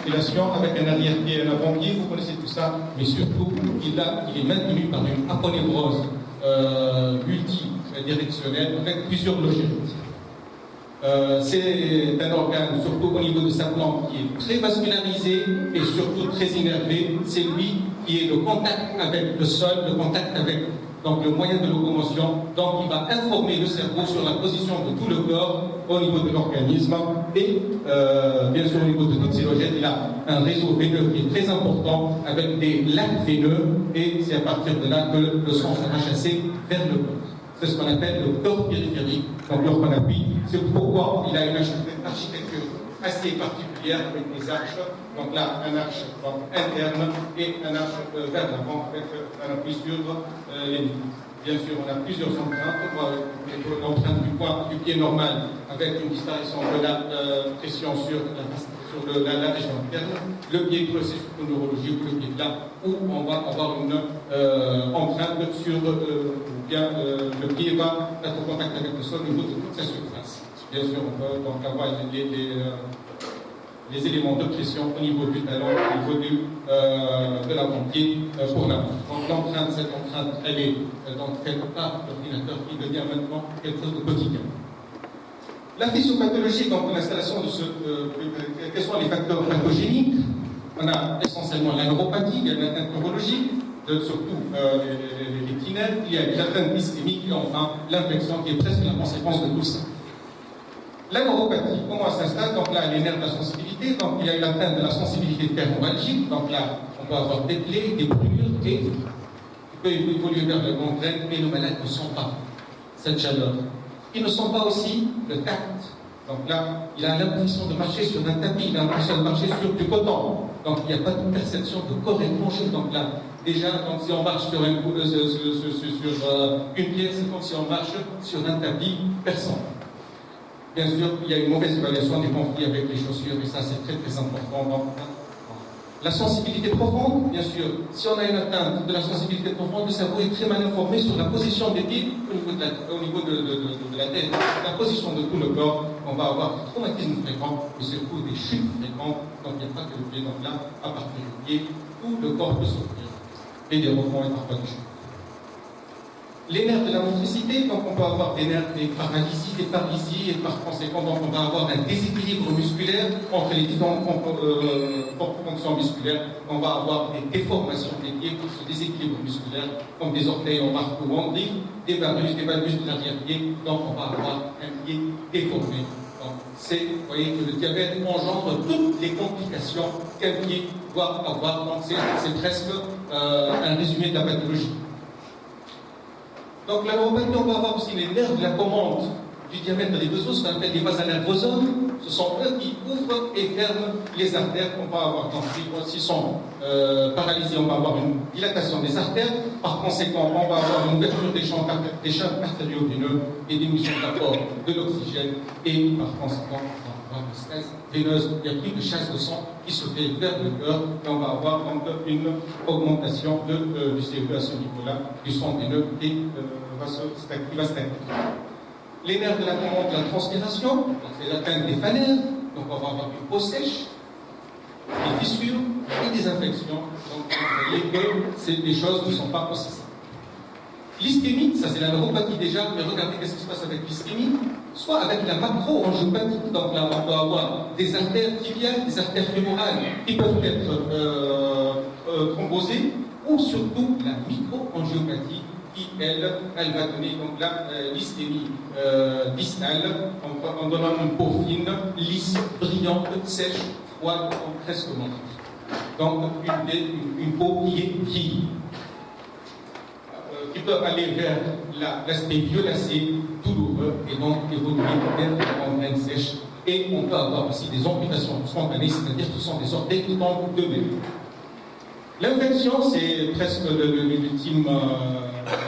articulation avec un arrière-pied et un avant-pied, vous connaissez tout ça, mais surtout, il est maintenu par une aponévrose multidirectionnelle avec plusieurs logettes. C'est un organe, surtout au niveau de sa plante, qui est très vascularisé et surtout très innervé. C'est lui qui est le contact avec le sol, le contact avec donc, le moyen de locomotion. Donc il va informer le cerveau sur la position de tout le corps au niveau de l'organisme. Et bien sûr au niveau de toutes ces logettes, il a un réseau veineux qui est très important avec des lacs veineux et c'est à partir de là que le sang sera chassé vers le corps. C'est ce qu'on appelle le corps périphérique, donc lorsqu'on appuie. C'est pourquoi il a une architecture assez particulière avec des arches. Donc là, un arche interne et un arche vers l'avant avec un appui sur les niveaux. Bien sûr, on a plusieurs empreintes. L'empreinte du pied normal avec une disparition de la pression sur la région interne. Le pied creux, c'est surtout neurologie, ou le pied plat, où on va avoir une empreinte sur bien le pied va être en contact avec le sol au niveau de toute sa surface. Bien sûr, on peut donc avoir les éléments de pression au niveau du talon, au niveau de l'avant-pied pour la main. Donc cette empreinte, elle est donc quelque part l'ordinateur qui devient maintenant quelque chose de quotidien. La physiopathologie, donc l'installation de quels sont les facteurs pathogéniques? On a essentiellement la neuropathie, il y a l'atteinte neurologique, surtout les tinelles, il y a l'atteinte ischémique et enfin l'infection qui est presque la conséquence de tout ça. La neuropathie, comment elle s'installe? Donc là, les nerfs de la sensibilité, donc il y a une atteinte de la sensibilité thermoralgique, donc là, on peut avoir des plaies, des brûlures, et il peut évoluer vers le gangrène, mais le malade ne sent pas cette chaleur. Il ne sent pas aussi le tact. Donc là, il a l'impression de marcher sur un tapis, il a l'impression de marcher sur du coton. Donc il n'y a pas de perception de corps étranger. Donc là, déjà, donc, si on marche sur une pierre, c'est comme si on marche sur un tapis perçant. Bien sûr, il y a une mauvaise évaluation des conflits avec les chaussures, et ça, c'est très très important. Donc, la sensibilité profonde, bien sûr, si on a une atteinte de la sensibilité profonde, le cerveau est très mal informé sur la position des pieds au niveau de la tête, la position de tout le corps. On va avoir des traumatismes fréquents, mais surtout des chutes fréquentes. Donc, il n'y a pas que le pied. Donc là, à partir du pied, tout le corps peut souffrir. Et des rebonds et parfois des chutes. Les nerfs de la motricité, donc on peut avoir des nerfs, des paralysies, et par conséquent, donc on va avoir un déséquilibre musculaire entre les différentes fonctions musculaires. On va avoir des déformations des pieds, ce déséquilibre musculaire, comme des orteils en marque ou en griffe, des valgus de l'arrière-pied, donc on va avoir un pied déformé. Donc vous voyez que le diabète engendre toutes les complications qu'un pied doit avoir, donc c'est presque un résumé de la pathologie. Donc la neuropathie, on va avoir aussi les nerfs de la commande du diamètre des deux os, ce qu'on appelle les vases nervosomes. Ce sont eux qui ouvrent et ferment les artères qu'on va avoir. Donc s'ils sont paralysés, on va avoir une dilatation des artères. Par conséquent, on va avoir une ouverture des champs artério-veineux et diminution de l'apport de l'oxygène. Et par conséquent, on va avoir une stress veineuse. Il n'y a plus de chasse de sang qui se fait vers le cœur. Et on va avoir donc une augmentation du CO2 à ce niveau-là, du sang veineux qui va stagner. Les nerfs de la commande de la transpiration, c'est l'atteinte des phanères, donc on va avoir une peau sèche, des fissures et des infections. Donc vous voyez que c'est des choses qui ne sont pas aussi simples. L'ischémie, ça c'est la neuropathie déjà, mais regardez qu'est-ce qui se passe avec l'ischémie, soit avec la macro-angiopathie, donc là on peut avoir des artères tibiales, des artères fémorales qui peuvent être thrombosées, ou surtout la micro-angiopathie qui, elle va donner donc là l'ischémie distale en donnant une peau fine, lisse, brillante, sèche, froide, presque morte. Donc une peau qui est vieillie. Qui peut aller vers l'aspect violacé, douloureux, et donc évoluer vers la gangrène sèche. Et on peut avoir aussi des amputations spontanées, c'est-à-dire que ce sont des orteils qui tombent de bébé. L'infection, c'est presque l'ultime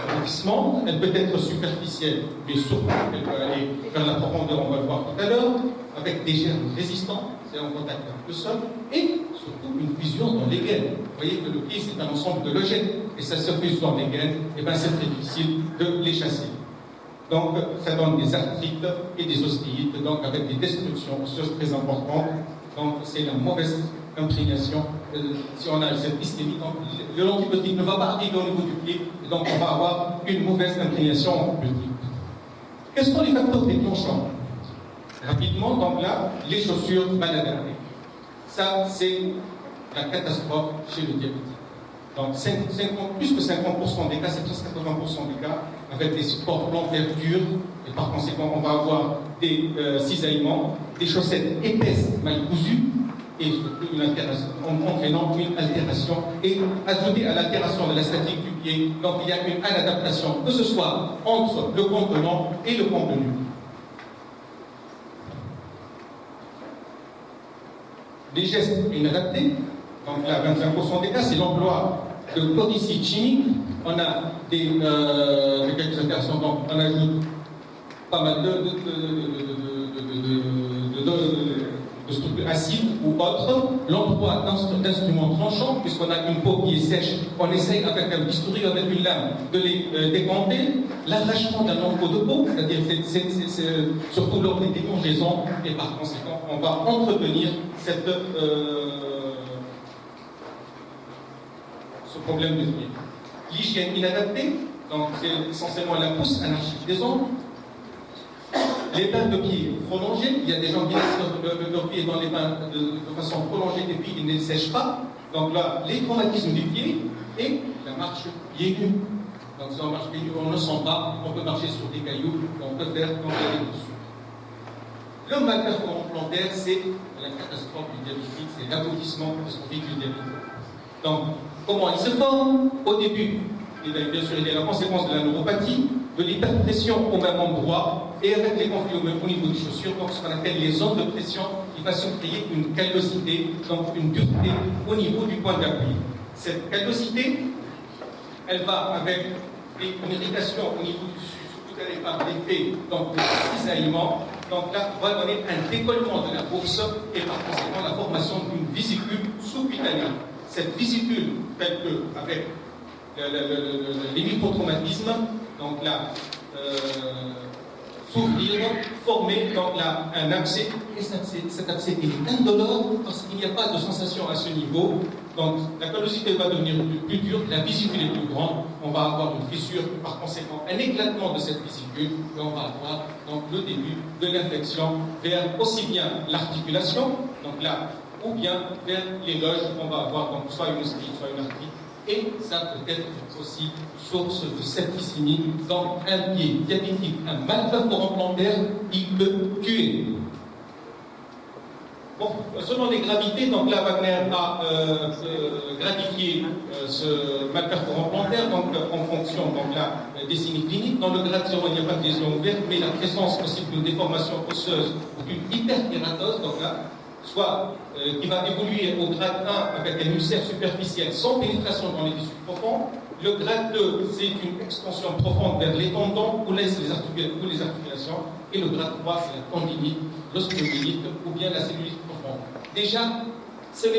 aboutissement. Elle peut être superficielle, mais surtout, elle peut aller vers la profondeur, on va le voir tout à l'heure, avec des germes résistants, c'est en contact avec le sol, et surtout une fusion dans les gaines. Vous voyez que le pied, c'est un ensemble de logènes, et ça se fuse dans les gaines, et bien c'est très difficile de les chasser. Donc, ça donne des arthrites et des ostéites, donc avec des destructions osseuses très importantes. Donc, c'est la mauvaise imprégnation, si on a cette ischémie, donc l'antibiotique ne va pas arriver au niveau du pied, et donc on va avoir une mauvaise imprégnation antibiotique. Quels sont les facteurs déclenchants? Rapidement, donc là, les chaussures mal adaptées. Ça, c'est la catastrophe chez le diabétique. Donc, plus que 50% des cas, c'est presque 80% des cas, avec des supports plantaires durs, et par conséquent, on va avoir des cisaillements, des chaussettes épaisses, mal cousues, et surtout une altération, entraînant une altération. Et ajouté à l'altération de la statique du pied, donc il y a une inadaptation, que ce soit entre le contenant et le contenu. Les gestes inadaptés, donc là, 25% des cas, c'est l'emploi de codicide chimique. On a quelques altérations, donc on ajoute pas mal de structures acides ou autres, l'emploi d'instruments tranchants, puisqu'on a une peau qui est sèche, on essaye avec un bistouri, avec une lame, de les décanter, l'arrachement d'un lambeau de peau, c'est-à-dire c'est surtout lors des décongeaisons, et par conséquent, on va entretenir ce problème de pied. L'hygiène inadaptée, donc c'est essentiellement la pousse anarchique des ongles. Les bains de pied prolongés, il y a des gens qui laissent leur pied dans les bains de façon prolongée et puis ils ne les sèchent pas. Donc là, les traumatismes du pied et la marche pieds nus. Donc si on marche pieds nus, on ne sent pas, on peut marcher sur des cailloux, on peut faire quand il y a des blessures. Le mal performant plantaire, c'est la catastrophe du diabétique, c'est l'aboutissement catastrophique du diabétique. Donc, comment il se forme? Au début, bien sûr, il y a la conséquence de la neuropathie, de l'hyperpression au même endroit, et avec les conflits au niveau des chaussures, donc ce qu'on appelle les zones de pression, qui va se créer une callosité, donc une dureté au niveau du point d'appui. Cette callosité, elle va avec une irritation au niveau du sous-cutané par l'effet de cisaillement, donc là, on va donner un décollement de la bourse et par conséquent la formation d'une vésicule sous-cutanée. Cette vésicule, telle que avec les microtraumatismes, donc là, s'ouvrir, former donc là un abcès, et cet abcès est indolore parce qu'il n'y a pas de sensation à ce niveau. Donc la callosité va devenir plus dure, la vésicule est plus grande, on va avoir une fissure, par conséquent un éclatement de cette vésicule, et on va avoir donc le début de l'infection vers aussi bien l'articulation, donc là, ou bien vers les loges, on va avoir donc soit une ostite, soit une arthrite. Et ça peut être aussi source de septicémie dans un pied diabétique. Un mal performant plantaire, il peut tuer. Bon, selon les gravités, donc là, Wagner a gratifié ce mal performant plantaire, donc en fonction donc là, des signes cliniques. Dans le grade 0, il n'y a pas de lésion ouverte, mais la présence possible d'une déformation osseuse ou d'une hyperkératose, donc là, soit qui va évoluer au grade 1 avec un ulcère superficiel sans pénétration dans les tissus profonds. Le grade 2, c'est une extension profonde vers les tendons ou les articulations. Et le grade 3, c'est la tendinite, l'ostéomyélite ou bien la cellulite profonde. Déjà, c'est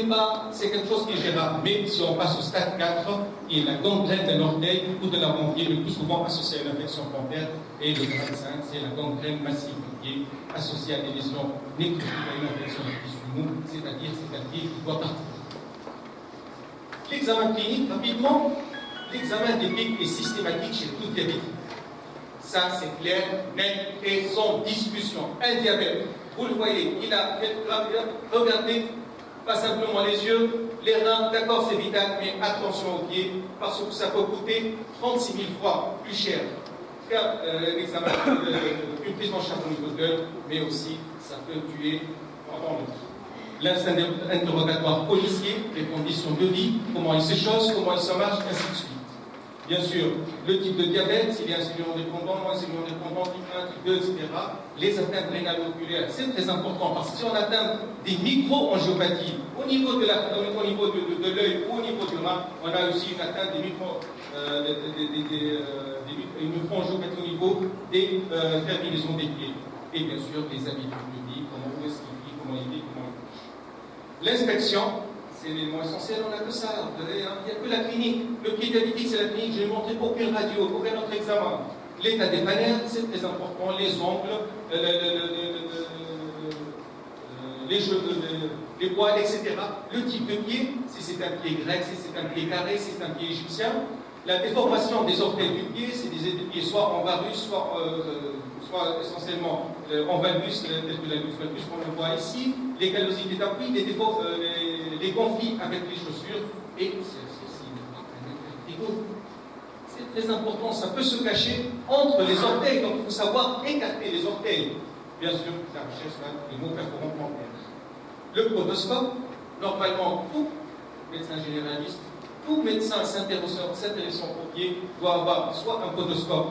quelque chose qui est gérable. Mais si on passe au stade 4, qui est la gangrène d'un orteil ou de l'avant-pied, le plus souvent associé à une infection plantaire, et le grade 5, c'est la gangrène massive du pied, associée à des lésions nécrotiques, à une infection du tissu mou, c'est-à-dire c'est un pied qui doit partir. L'examen clinique, rapidement, l'examen des pieds est systématique chez tout diabétique. Ça, c'est clair, net et sans discussion. Un diabète, vous le voyez, il a regardez, pas simplement les yeux, les reins, d'accord, c'est vital, mais attention aux pieds, parce que ça peut coûter 36 000 fois plus cher qu'un examen, une prise en charge au niveau de l'œil, mais aussi ça peut tuer pendant le vie. L'instinct interrogatoire policier, les conditions de vie, comment il se chose, comment il se marche, ainsi de suite. Bien sûr, le type de diabète, s'il y a un insulinodépendant, moins insulinodépendant, type 1, type 2, etc. Les atteintes rénales oculaires, c'est très important parce que si on atteint des micro-angiopathies au niveau de l'œil ou au niveau du rein, on a aussi une atteinte des micro-angiopathie au niveau des terminaisons des pieds. Et bien sûr, les habitudes de vie, où est-ce qu'il vit, comment il vit, comment il bouge. L'inspection, c'est l'élément essentiel, on n'a que ça. Il n'y a que la clinique. Le pied diabétique, c'est la clinique. Je vais montrer aucune radio, aucun autre examen. L'état des palais, c'est très important. Les ongles, les cheveux, les poils, etc. Le type de pied, si c'est un pied grec, si c'est un pied carré, si c'est un pied égyptien. La déformation des orteils du pied, c'est des pieds soit en varus, soit essentiellement en valgus, tel que la valgus qu'on le voit ici, les callosités d'appui, les conflits avec les chaussures, et c'est très important, ça peut se cacher entre les orteils, donc il faut savoir écarter les orteils. Bien sûr, la recherche, les mots performants. Le podoscope, normalement, tout médecin généraliste, tout médecin s'intéressant au pied doit avoir soit un podoscope,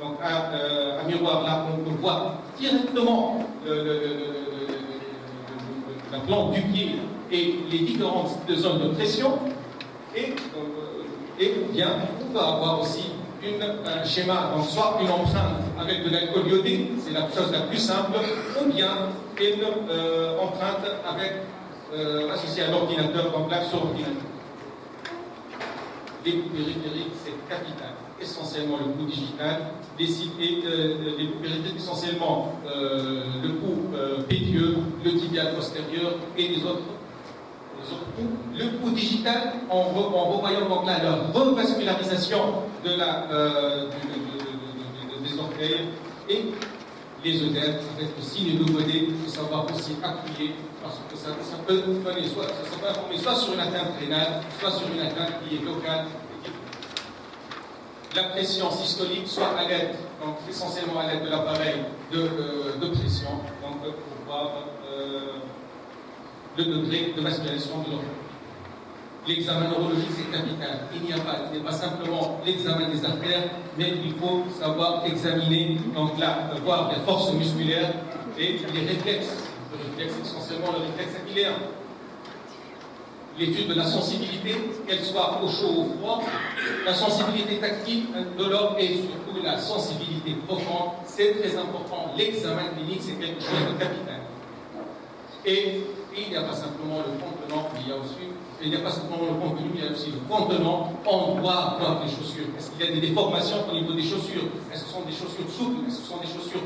donc un miroir là où on peut voir directement la plante du pied et les différentes zones de pression, et bien on peut avoir aussi un schéma, donc soit une empreinte avec de l'alcool iodé, c'est la chose la plus simple, ou bien une empreinte associée à l'ordinateur, donc là sur l'ordinateur. Les coupes périphériques, c'est capital. Essentiellement le coup digital, les coupes périphériques, essentiellement le coup pédieux, le tibial postérieur et les autres coups. Le coup digital, en revoyant donc là la revascularisation des orteils et les œdèmes avec le signe de Godet, il faut savoir aussi appuyer, parce que ça peut former soit sur une atteinte rénale, soit sur une atteinte qui est locale. La pression systolique, soit à l'aide, donc essentiellement à l'aide de l'appareil de pression, donc pour voir le degré de vascularisation de l'organe. L'examen neurologique, c'est capital. Il n'est pas simplement l'examen des artères, mais il faut savoir examiner, donc là, voir les forces musculaires et les réflexes. Le réflexe, essentiellement le réflexe apillaire. L'étude de la sensibilité, qu'elle soit au chaud ou au froid, la sensibilité tactile de l'homme et surtout la sensibilité profonde, c'est très important. L'examen clinique, c'est quelque chose de capital. Et il n'y a pas simplement le contenant, il n'y a pas simplement le contenu, il y a aussi le contenant. On doit avoir des chaussures. Est-ce qu'il y a des déformations au niveau des chaussures? Est-ce que ce sont des chaussures souples? Est-ce que ce sont des chaussures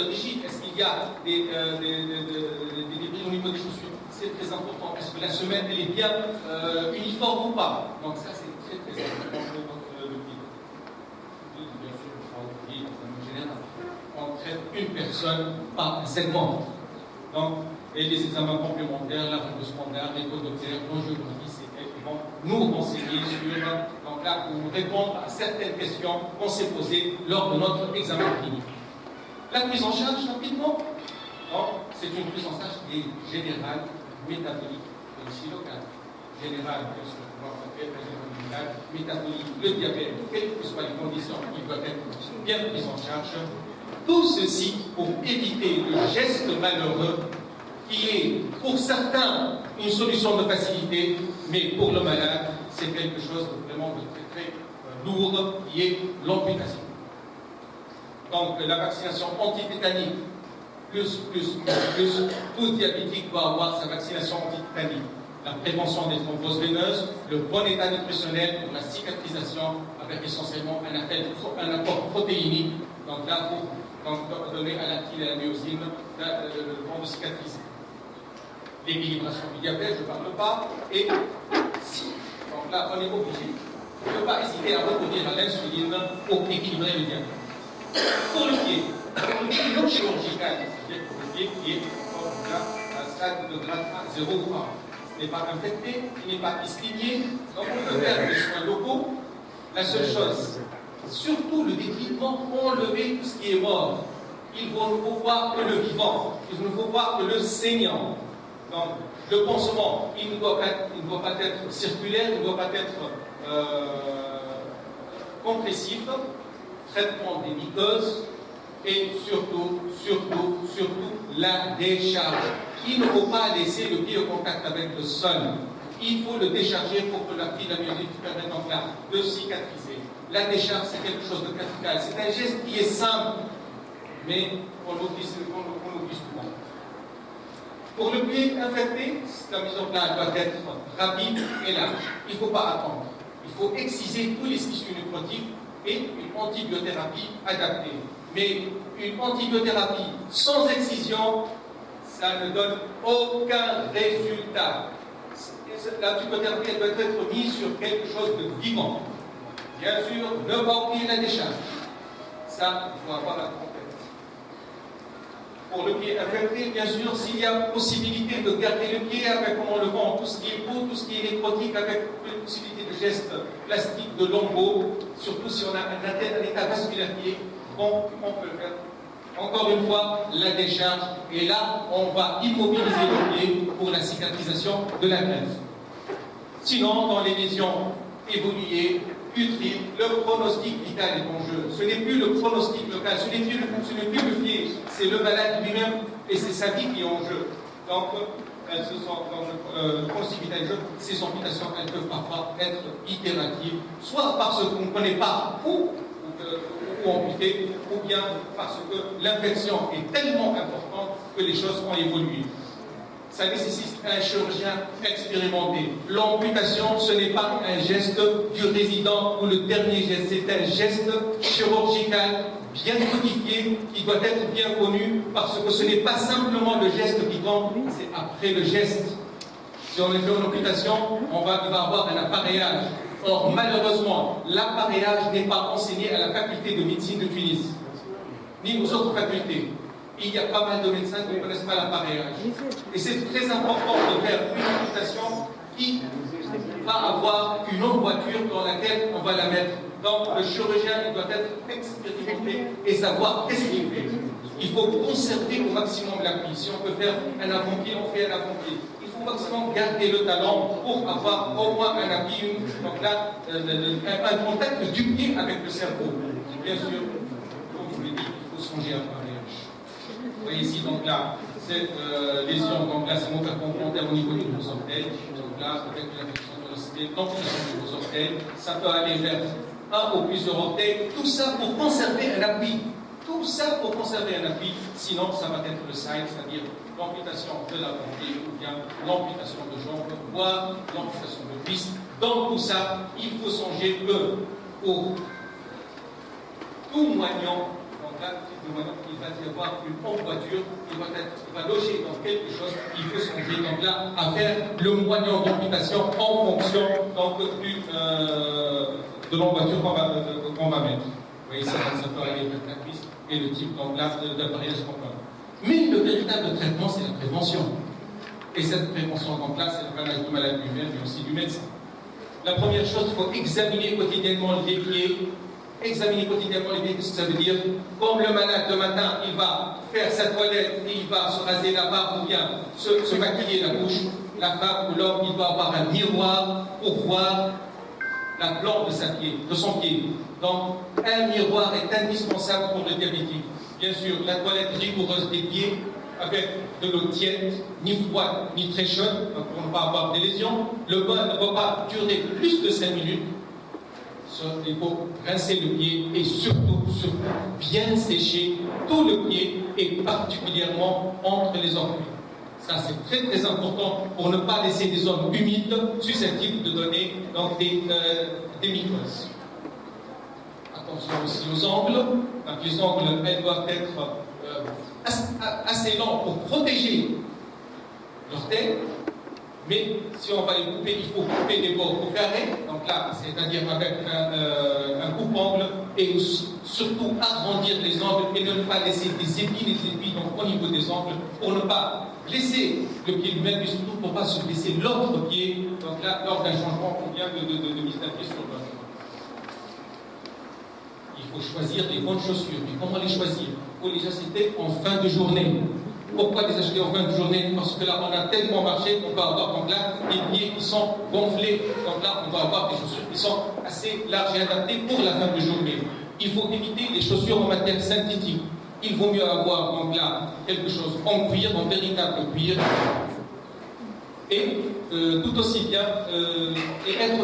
rigides? Est-ce qu'il y a des débris au niveau des chaussures? C'est très important. Est-ce que la semelle elle est bien uniforme ou pas? Donc ça c'est très très important pour le pied. Bien sûr, on dit en général, on traite une personne par un segment. Donc, et les examens complémentaires, la radio standard, l'échodoppler, l'angiographie, c'est elles qui vont nous renseigner sur, donc là, pour répondre à certaines questions qu'on s'est posées lors de notre examen clinique. La prise en charge, rapidement, c'est une prise en charge qui est générale, métabolique, et aussi locale. Générale, bien sûr, métabolique, le diabète, quelles que soient les conditions qui doivent être bien prises en charge. Tout ceci pour éviter le geste malheureux qui est pour certains une solution de facilité, mais pour le malade, c'est quelque chose de vraiment de très lourd qui est l'amputation. Donc la vaccination antitétanique, plus, tout diabétique doit avoir sa vaccination antitétanique. La prévention des thromboses veineuses, le bon état nutritionnel pour la cicatrisation, avec essentiellement un apport protéinique, donc là pour donner à l'actine et à la myosine le temps de cicatriser. L'équilibration du diabète, je ne parle pas, et si, donc là on est obligé, on ne peut pas hésiter à recourir à l'insuline pour équilibrer le diabète. Pour le pied non chirurgical, c'est-à-dire pour le pied qui est à un stade de grade 1, 0 ou 1. Il n'est pas infecté, il n'est pas istigné, donc on peut faire des soins locaux. La seule chose, surtout le détritement, enlever tout ce qui est mort. Il ne faut voir que le vivant, il ne faut voir que le saignant. Donc, le pansement, il ne doit pas être circulaire, il ne doit pas être compressif, traitement des mycoses et surtout la décharge. Il ne faut pas laisser le pied au contact avec le sol. Il faut le décharger pour que la myosine permette donc là de cicatriser. La décharge, c'est quelque chose de capital. C'est un geste qui est simple, mais on l'oublie souvent. Pour le pied infecté, la mise en place doit être rapide et large. Il ne faut pas attendre. Il faut exciser tous les tissus nécrotiques et une antibiothérapie adaptée. Mais une antibiothérapie sans excision, ça ne donne aucun résultat. La tutothérapie doit être mise sur quelque chose de vivant. Bien sûr, ne pas oublier la décharge. Ça, il faut avoir la compétence. Pour le pied infecté, bien sûr, s'il y a possibilité de garder le pied avec, comme on le vend, tout ce qui est peau, tout ce qui est électronique, avec une possibilité de gestes plastiques, de lombo, surtout si on a un état vasculaire qui est bon, on peut le faire. Encore une fois, la décharge, et là, on va immobiliser le pied pour la cicatrisation de la greffe. Sinon, dans les lésions évoluées, putrides, le pronostic vital est en jeu. Ce n'est plus le pronostic local, ce n'est plus le pied, c'est le malade lui-même et c'est sa vie qui est en jeu. Donc, elles se sont dans le pronostic vital en jeu. Ces amputations, elles peuvent parfois être itératives, soit parce qu'on ne connaît pas où amputer, ou bien parce que l'infection est tellement importante que les choses ont évolué. Ça nécessite un chirurgien expérimenté. L'amputation, ce n'est pas un geste du résident ou le dernier geste, c'est un geste chirurgical bien codifié qui doit être bien connu parce que ce n'est pas simplement le geste qui compte, c'est après le geste. Si on est fait une amputation, il va avoir un appareillage. Or, malheureusement, l'appareillage n'est pas enseigné à la faculté de médecine de Tunis, ni aux autres facultés. Il y a pas mal de médecins qui ne connaissent pas l'appareillage. Et c'est très important de faire une amputation qui va avoir une emboîture dans laquelle on va la mettre. Donc, le chirurgien il doit être expérimenté et savoir qu'est-ce qu'il fait. Il faut conserver au maximum l'appui. Si on peut faire un avant-pied, on fait un avant-pied. Il faut au maximum garder le talon pour avoir au moins un appui. Donc là, un contact du pied avec le cerveau. Bien sûr, comme je vous l'ai dit, il faut songer à l'appareillage. Vous voyez ici, donc là, cette lésion, donc là, c'est mon faire complémentaire au niveau du gros orteil. Donc là, avec l'infection de l'ostéo, l'amputation du gros orteil, ça peut aller vers un ou plusieurs orteils. Tout ça pour conserver un appui. Tout ça pour conserver un appui, sinon ça va être le side, c'est-à-dire l'amputation de l'avant-pied ou bien l'amputation de jambe, voire l'amputation de cuisse. Dans tout ça, il faut songer que pour tout moignon, donc là, il va y avoir une emboîture qui va loger dans quelque chose. Il faut songer donc là à faire le moignon d'amputation en fonction donc, de l'emboîture qu'on va mettre. Vous voyez, ça peut aller vers la cuisse et le type d'appareillage qu'on peut. Mais le véritable traitement, c'est la prévention. Et cette prévention en place, c'est le planage du malade lui-même, mais aussi du médecin. La première chose, il faut examiner quotidiennement les pieds. Examiner quotidiennement les pieds, qu'est-ce que ça veut dire? Comme le malade, le matin, il va faire sa toilette et il va se raser la barbe ou bien se maquiller la bouche, la femme ou l'homme, il doit avoir un miroir pour voir la plante de son pied. Donc, un miroir est indispensable pour le diabétique. Bien sûr, la toilette rigoureuse des pieds, avec de l'eau tiède, ni froide, ni très chaude, pour ne pas avoir des lésions. Le bain ne doit pas durer plus de 5 minutes. Il faut rincer le pied et surtout, bien sécher tout le pied et particulièrement entre les orteils. Ça, c'est très très important pour ne pas laisser des zones humides susceptibles de donner donc, des mycoses. Attention aussi aux ongles. Donc, les ongles, elles doivent être assez longs pour protéger l'orteil. Mais si on va les couper, il faut couper des bords au carré. Donc là, c'est-à-dire avec un coupe-ongle et surtout agrandir les ongles et ne pas laisser des épis donc, au niveau des ongles pour ne pas blesser le pied lui-même, mais surtout pour ne pas se blesser l'autre pied. Donc là, lors d'un changement, on vient de mise d'un pied sur l'autre. Il faut choisir les bonnes chaussures. Mais comment les choisir? Il faut les acheter en fin de journée. Pourquoi les acheter en fin de journée? Parce que là, on a tellement marché qu'on va avoir donc là des pieds qui sont gonflés. Donc là, on va avoir des chaussures qui sont assez larges et adaptées pour la fin de journée. Il faut éviter les chaussures en matière synthétique. Il vaut mieux avoir donc là quelque chose en cuir, en véritable cuir. Et tout aussi bien, et être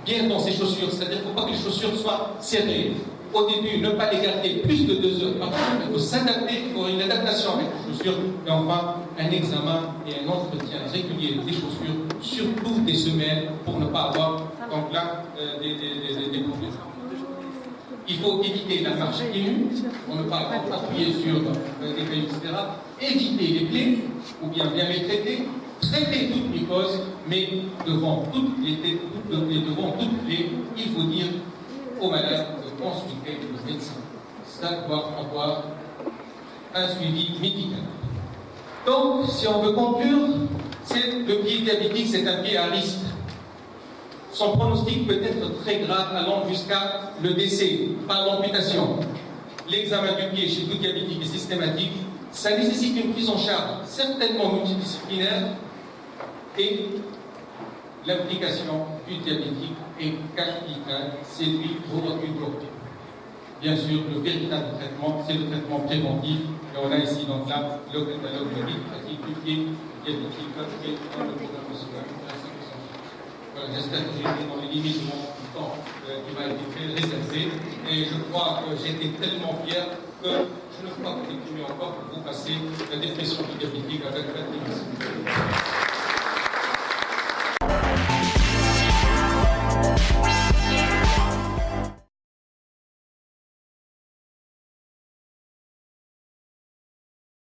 bien dans ses chaussures. C'est-à-dire qu'il ne faut pas que les chaussures soient serrées. Au début, ne pas les garder plus de 2 heures par jour, il faut s'adapter, il faut une adaptation avec les chaussures, et enfin, un examen et un entretien régulier des chaussures, surtout des semelles, pour ne pas avoir donc là des problèmes. Il faut éviter la marche ténue, on ne parle pas appuyer sur des cailloux, etc. Éviter les plaies, ou bien les traiter, traiter toute mycose, mais devant toutes les, il faut dire aux malades de consulter le médecin. Ça doit avoir un suivi médical. Donc, si on veut conclure, le pied diabétique, c'est un pied à risque. Son pronostic peut être très grave, allant jusqu'à le décès, par l'amputation. L'examen du pied chez tout diabétique est systématique. Ça nécessite une prise en charge certainement multidisciplinaire et l'implication du diabétique est capitale. C'est lui pour une journée. Bien sûr, le véritable traitement, c'est le traitement préventif. Et on a ici donc là le catalogue de pratique du pied diabétique et dans le programme de soins. Voilà, j'espère que j'ai été dans les limites de mon temps qui m'a été réservé. Et je crois que j'ai été tellement fier que je ne peux pas continuer encore pour vous passer la dépression du diabétique avec la dépression.